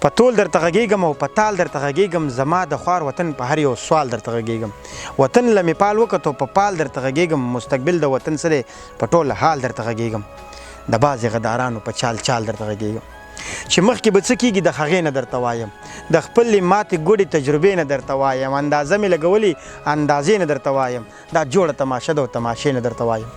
په تول درته غږېږم او په تال درته غږېږم زما د خوار وطن په هر یو سوال درته غږېږم وطن له مې پال وکتو په پال درته غږېږم مستقبل د وطن سره په ټول حال درته غږېږم د بعضې غدارانو په چال چال درته غږېږم چې مخکې به څه کېږي د هغې نه درته وایم د خپلې ماتې ګوډې تجربې نه درته وایم اندازه مې لګولې اندازې نه درته وایم دا جوړه تماشه ده او تماشې نه درته وایم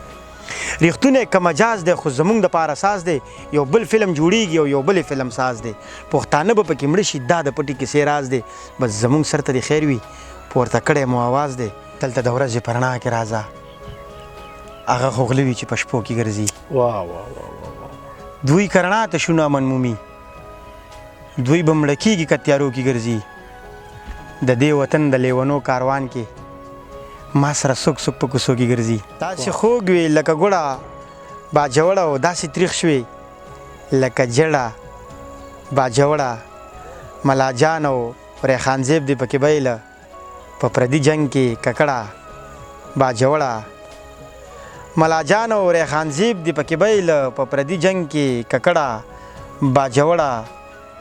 ریښتونه که مجاز دی خو زمونږ دپاره اساس دی یو بل فلم جوړیږي او یو بل فلم ساز دی پښتانه به پکې مړه شي دا د پټې کیسې راز دی بس زمونږ سر ته د خیر وي پورته کړی مو آواز دی دلته د ورځې په رڼا کې راځه هغه خو غله وي چې په شپو کې ګرځي دوی که رڼا ته شونه امن مومي دوی به مړه کېږي که تیارو کې ګرځي د دې وطن د لیونو کاروان کې ما سره څوک څوک په کوڅو کې ګرځي داسې خوږ وي لکه ګوړه باجوړه او داسې تریخ شوې لکه جړه باجوړه ملاجان او ریحان زیب دې پکې بیله په پردي جنګ کې ککړه باجوړه ملاجان او ریحان زیب دې پکې بیله په پردي جنګ کې ککړه باجوړه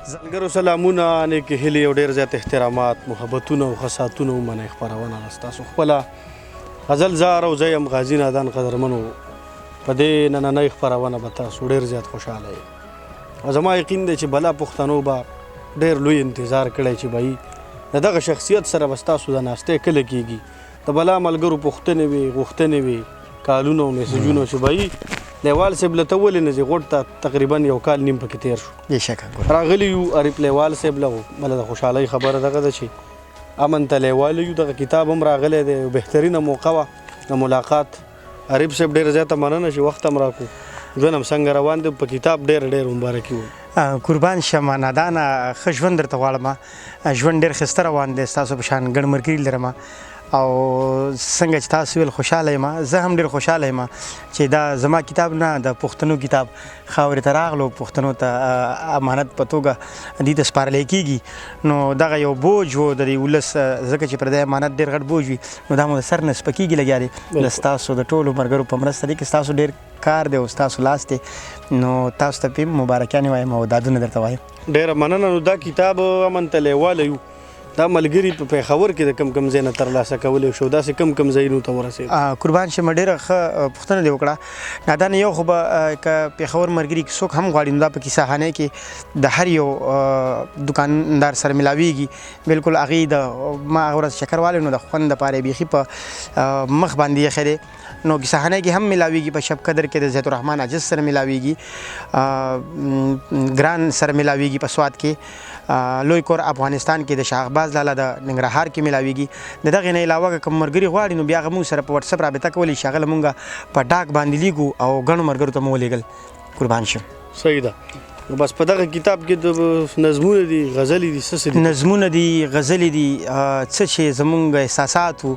زلګرو سلامونه نیکې هیلې او ډېر زیات احترامات محبتونه او خاصاتونه ومنئ خپرونه ده ستاسو خپله غزل زار او زه یم غازي نادان قدرمنو په دې نننۍ خپرونه به تاسو ډېر زیات خوشحاله یې او زما یقین دی چې بلا پښتنو به ډېر لوی انتظار کړی چې به د دغه شخصیت سره به ستاسو د ناستې کله کېږي د بلا ملګرو پوښتنې وي غوښتنې وي کالونه او میسجونه چې به لیوال صاحب له ته ولې نه ځي غوټ ته تقریبا یو کال نیم پکې تېر شو بېشکه راغلي یو عریف لیوال صاحب له بله د خوشحالۍ خبره دغه ده چې امن ته لیوال یو دغه کتاب هم راغلی دی یو بهترینه موقع وه د ملاقات عریف صاحب ډېره زیاته مننه چې وخت هم راکړو ژوند هم څنګه روان دی په کتاب ډېر مبارکي وم قربان شمه نادانه ښه ژوند درته غواړم ژوند ډېر ښایسته روان دی ستاسو په شان ګڼ ملګري لرم او څنګه چې تاسو ویل خوشحاله یم زه هم ډېر خوشحاله یم چې دا زما کتاب نه د پښتنو کتاب خاورې ته راغلو پښتنو ته امانت په توګه دې ته سپارلی کېږي نو دغه یو بوج و د دې ولس ځکه چې پر دې امانت ډېر غټ بوج وي نو دا مو د سر نه سپکېږي لګیا دی د ستاسو د ټولو ملګرو په مرسته دی که ستاسو ډېر کار دی او ستاسو لاس دی نو تاسو ته پې مبارکیانې وایم او دادونه درته وایم ډېره مننه نو دا کتاب امن ته لیواله یو دا ملګري په پېښور کې د کم ځای نه ترلاسه کولی شو داسې کم ځایونو ته ورسېد قربان شمه ډېره ښه پوښتنه دې وکړه نادانه یو خو به که پېښور ملګري کې څوک هم غواړي نو دا په کیسهخانۍ کې د هر یو دوکاندار سره ملاویږي بلکل هغې د ما هغه ورځ چکر والی نو د خوند دپاره یې بیخي په مخ باندې ایښی دی نو کیسهخانۍ کې هم ملاویږي په شب قدر کې د زیت الرحمن عاجز سره ملاویږي ګران سره ملاویږي په سوات کې لوی کور افغانستان کې د شاهباز لاله د ننګرهار کې ملاویږي د دغې نه علاوه که کوم ملګري غواړي نو بیا هغه موږ سره په وټساپ رابطه کولی شي هغه له مونږ په ډاک باندې لیږو او ګڼو ملګرو ته مو ولېږل قربان شم صحیح ده نو بس په دغه کتاب کې د نظمونه دي غزلې دي څه دي نظمونه دي غزلې دي څه چې زمونږ احساسات وو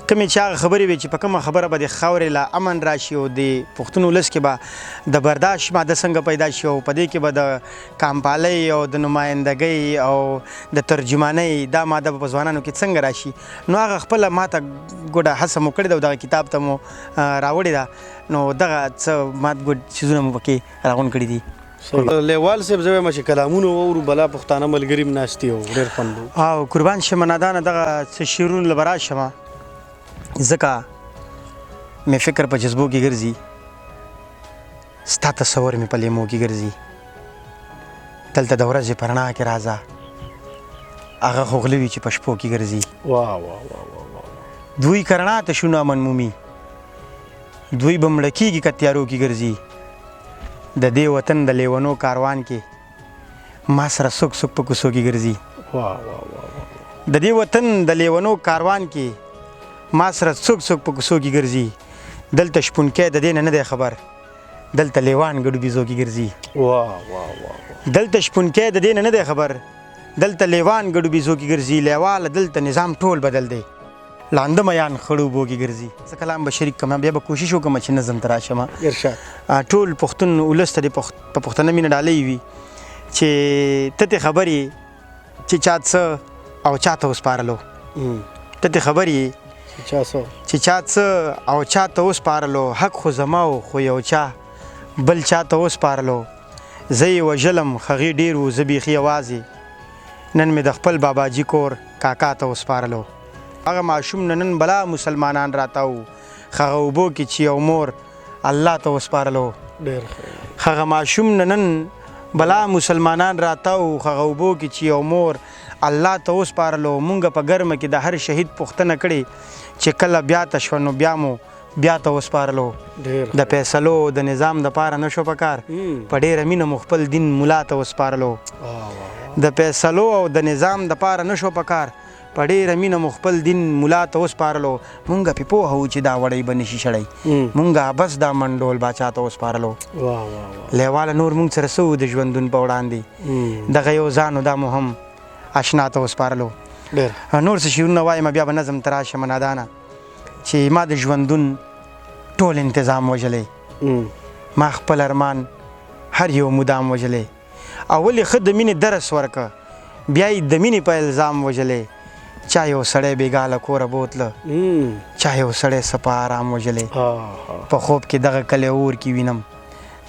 کومې چې هغه خبرې وي چې په کومه خبره به د خاورې له امن راشي او د پښتون ولس کې به د برداشت ماده څنګه پیدا شي او په دې کې به د کامپالۍ او د نمایندګۍ او د ترجمانۍ دا ماده په ځوانانو کې څنګه راشي نو هغه خپله ماته ګوډه هڅه مو کړې ده او دغه کتاب ته مو راوړې ده نو دغه څه مات ګوډ څیزونه مو پکې راغونډ کړي دي لیوال صاحب زه وایم چې کلامونه واورو بلا پښتانه ملګري هم ناستي او ډېر خوند او قربان شمه نادانه دغه څه شعرونه له به راشمه ځکه مې فکر په جذبو کې ګرځي ستا تصور مې په لیمو کې ګرځي دلته د ورځې په رڼا کې راځه هغه خو غله وي چې په شپو کې ګرځي دوی که رڼا ته شونه امن مومي دوی به مړه کېږي که تیارو کې ګرځي د دې وطن د لیونو کاروان کې ما سره څوک څوک په کوڅو کې ګرځي د دې وطن د لیونو کاروان کې ما سره څوک څوک په کوڅو کې ګرځي دلته شپونکی د دې نه دی خبر دلته لیوان ګډو بیزو کې ګرځي دلته شپونکی د دې نه دی خبر دلته لیوان ګډو بیزو کې ګرځي لیواله دلته نظام ټول بدل دی لانده میان خړو بو کې ګرځي زه کلام به شریک کړم بیا به کوشش وکړم چې نظم ته راشم ټول پښتون ولس ته په پښتنه مینه ډالۍ وي چې ته تې خبرې چې چا څه او چا ته وسپارلو ته تې خبرې چې چا څه او چا ته وسپارلو حق خو زما و خو یو چا بل چا ته وسپارلو زه یې وژلم هغې ډېر و زه بیخي یوازې نن مې د خپل باباجي کور کاکا ته وسپارلو. هغه ماشوم نن بلا مسلمانان راتاو هغه اوبو کې چې یو مور الله ته وسپارلو. هغه ماشوم نن بلا مسلمانان راتاو هغه اوبو کې چې یو مور الله ته وسپارلو. مونږ په ګرمه کې د هر شهید پوښتنه کړې چې کله بیا ته شوه نو بیا مو بیا ته وسپارلو. د فیصلو د نظام دپاره نه شو پکار په ډېره مینه مو خپل دین ملا ته وسپارلو. د فیصلو او د نظام دپاره نه شو پکار په ډېره مینه مو خپل دین ملا ته وسپارلو. مونږ پې پوهه وو چې دا وړی به نشي شړی. مونږ بس دا منډول باچا ته وسپارلو. لیواله نور مونږ سره څه د ژوندون په وړاندې دغه یو ځانو دا مو هم اشنا ته وسپارلو. نور څه شعرونه وایم بیا به نظم ته راشم نادانه چې ما د ژوندون ټول انتظام وژلی. ما خپل ارمان هر یو مدام وژلی. اول یې ښه د مینې درس ورکه بیا یې د مینې په الزام وژلی. چا یو سړی بېګا له کوره بوتله چا یو سړی څه په آرام وژلی. په خوب کې دغه کلی اور کې وینم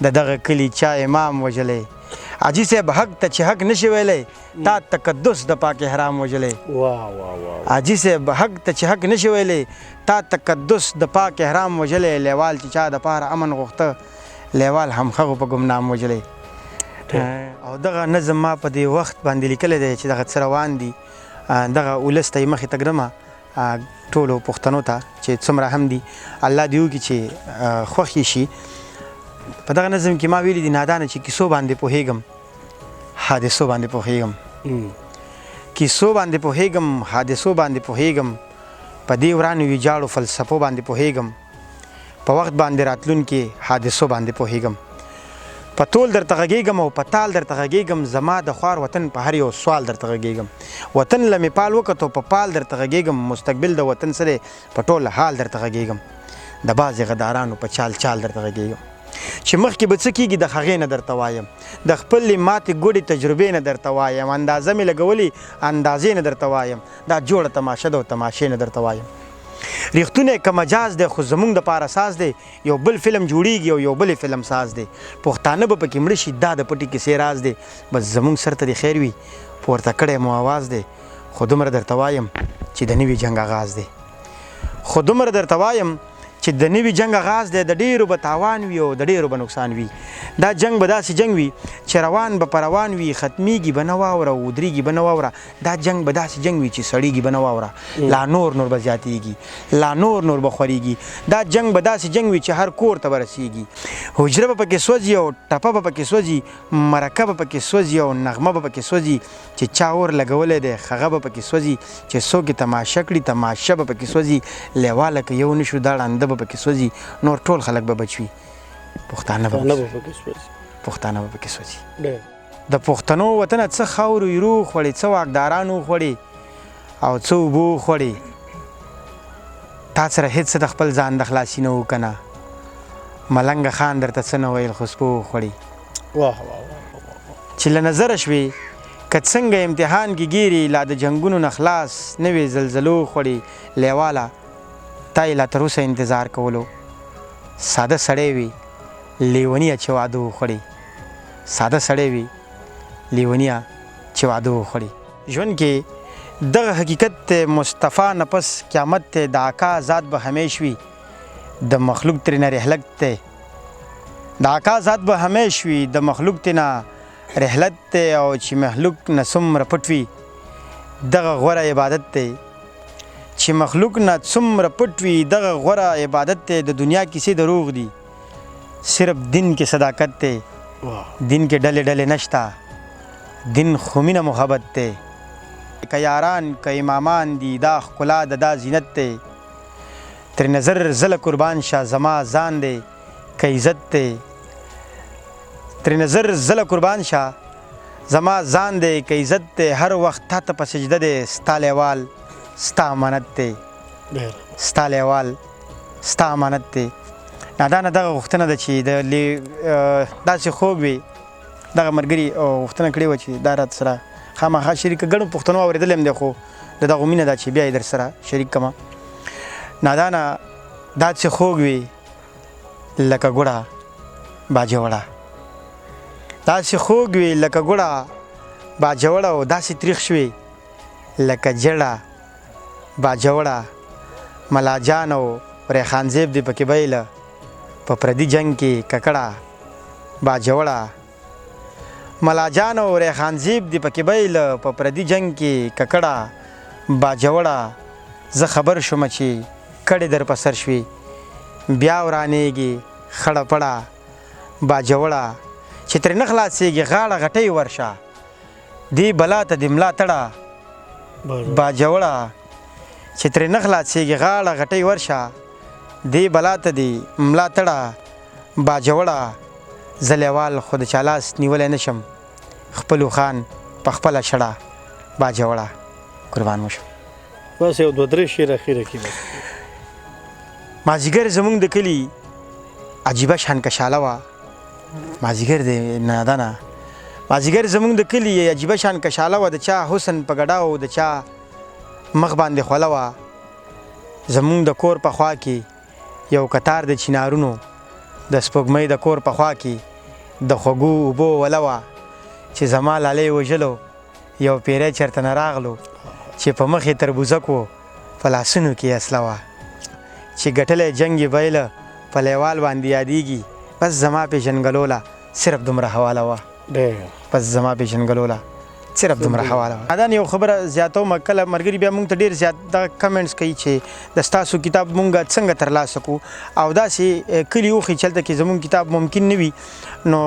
د دغه کلي چا امام وژلی. حاجي صاحب حق ته چې حق نشي ویلی تا تقدس د پاک احرام وژلی. حاجي صاحب حق ته چې حق نشي ویلی تا تقدس د پاک احرام وژلی. لیوال چې چا د پاره امن غوښته لیوال هم هغو په ګمنام وژلی. او دغه نظم ما په دې وخت باندې لیکلی دی چې دغه څه روان دي دغه ولس ته یې مخې ته ږدمه ټولو پښتنو ته چې څومره هم دي الله دې وکړي چې خوښ یې شي. په دغه نظم کې ما ویلي دي نادانه چې کیسو باندې پوهېږم حادثو باندې پوهېږم. کیسو باندې پوهېږم حادثو باندې پوهېږم په دې ورانو ویجاړو فلسفو باندې پوهېږم. په وخت باندې راتلونکي حادثو باندې پوهېږم. په تول درته غږېږم او په تال درته غږېږم. زما د خوار وطن په هر یو سوال درته غږېږم. وطن له مې پال وکتو په پال درته غږېږم. مستقبل د وطن سره په ټول حال درته غږېږم. د بعضې غدارانو په چال چال درته غږېږم چې مخکې به څه کېږي د هغې نه درته وایم. د خپلې ماتې ګوډې تجربې نه درته وایم. اندازه مې لګولې اندازې نه درته وایم. دا جوړه تماشه ده او تماشې نه درته وایم. ریښتونه که مجاز دی خو زمونږ دپاره ساز دی. یو بل فلم جوړیږي او یو بل فلم ساز دی. پښتانه به پکې مړه شي دا د پټې کیسې راز دی. بس زمونږ سر ته د خیر وي پورته کړی مو آواز دی. خو دومره درته وایم چې د نوي جنګ آغاز دی. خو دومره درته وایم چې د نوي جنګ آغاز دی. د ډېرو به تاوان وي او د ډېرو به نقصان وي. دا جنګ به داسې جنګ وي چې روان به په روان وي. ختمیږي به نه واوره او ودرېږي به نه واوره. دا جنګ به داسې جنګ وي چې سړېږي به نه واوره. لا نور به زیاتېږي لا نور به خورېږي. دا جنګ به داسې جنګ وي چې هر کور ته به رسېږي. حجره به پکې سوځي او ټپه به پکې سوځي. مرکه به پکې سوځي او نغمه به پکې سوځي. چې چا اور لګولی دی هغه به پکې سوځي. چې څوک یې تماشه کړي تماشه به پکې سوځي. لیواله که یو نه شو دا ړانده به پکې سوځي. نور ټول خلک به بچ وي پښتانه به پکې سوځي. د پښتنو وطنه څه خاورو ایرو خوړې څه واکدارانو خوړې او څه اوبو خوړې. تا سره هېڅ څه د خپل ځان د خلاصي نه و که نه. ملنګه خان درته څه نه ویل خو سپو خوړې. چې له نظره شوې که څنګه امتحان کې ګیرې لا د جنګونو نه خلاص نه وې زلزلو خوړې. لیواله تا یې لا تر اوسه انتظار کولو. ساده سړی وي لیونیه چې واده وخوړې. ساده سړی وي لیونیه چې واده وخوړې. ژوند کې دغه حقیقت ته مصطفی نه پس قیامت ته د آقا ذات به همیش وي. د مخلوق ترې نه رحلت ته د آقا ذات به همیش وي. د مخلوق ترې نه رحلت ته او چې مخلوق نه څومره پټ وي دغه غوره عبادت ته. چې مخلوق نه څومره پټ وي دغه غوره عبادت ته. د دنیا کیسې دروغ دي صرف دین کې صداقت ته. دین کې ډلې ډلې نشته دین خو مینه محبت ته. که یاران که امامان دي دا ښکلا د دا زینت ته. تر نظر زله قربان شه زما ځان دی که عزت ته. تر نظر زله قربان شه زما ځان دی که عزت ته. هر وخت تا ته په سجده دی ستا لیوال ستا امانت دی. ستا لیوال ستا امانت دی. نادانه دغه غوښتنه ده چې داسې خوږ وي دغه ملګري غوښتنه کړې وه چې دا راته سره خامخا شریکه ګڼو پښتنو اورېدلی هم دی خو د دغو مینه ده چې بیا یې در سره شریک کړمه. نادانه داسې خوږ وي لکه ګوړه باجوړه. داسې خوږ وي لکه ګوړه باجوړه او داسې تریخ شوې لکه جړه باجوړه ملاجان او ریحان زیب دې پکې بیله په پردي جنگ کې ککړه باجوړه ملاجان او ریحان زیب دې پکې بیله په پردي جنگ کې ککړه باجوړه زه خبر شوم چې کړې در په سر شوې بیا ورانېږي خړه پړه باجوړه چې ترې نه خلاصېږي غاړه غټۍ ورشه دې بلا ته دې ملا تړه باجوړه چې ترې نه خلاصېږي غاړه غټۍ ورشه دې بلا ته دې ملا تړه باجوړه زه لیوال خو د چا لاس نیولی نه شم خپلو خان په خپله شړه باجوړه قربان مو شم بس یو دوه درې شعر اخیره کې مازدیګر زمونږ د کلي عجیبه شان کشاله وه مازدیګر دی نادانه مازدیګر زمونږ د کلي عجیبه شان کشاله وه د چا حسن په ګډه او د چا مخ باندې خوله وه زمونږ د کور په خوا کې یو کتار د چنارونو د سپوږمۍ د کور په خوا کې د خوږو اوبو وله وه چې زما لالی وژلو یو پیری چېرته نه راغلو چې په مخ یې تربوزک و په لاسونو کې اسله وه چې ګټلی جنګ یې بیله په لیوال باندې یادېږي بس زما پیژنګلوله صرف دومره حواله وه بس زما پیژنګلوله صرف دومره حواله وه دا یو خبره زیاتومه کله ملګري بیا موږ ته ډېر زیات دغه کمنټس کوي چې د ستاسو کتاب مونږ څنګه ترلاسه کړو او داسې کلي وښي چې هلته کې زموږ کتاب ممکن نه وي نو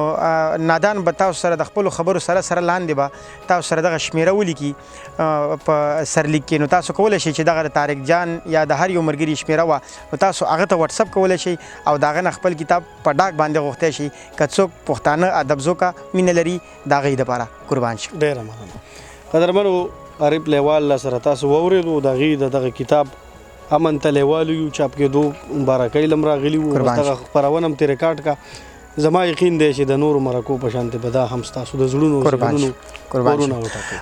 نادان به تاسو سره د خپلو خبرو سره لاندې به تاسو سره دغه شمیره ولیکي په سرلیک کې نو تاسو کولی شئ چې دغه د طارق جان یا د هر یو ملګري شمیره وه نو تاسو هغه ته وټساپ کولی شئ او د هغه نه خپل کتاب په ډاک باندې غوښتی شئ که څوک پښتانه ادبزوکه مینه لري د هغې دپاره قربان شي ډېره مننه قدرمنو عارف لیوال سره تاسو واورېدو د هغې د دغه کتاب امن ته لیوالو یو چاپ کېدو مبارکۍ له م راغلي وو دغه خپرونه م ترې ریکارډ کا زما یقین دی چې د نورو مرکو په شانتې به دا هم ستاسو د زړونو کورونه وټاکئ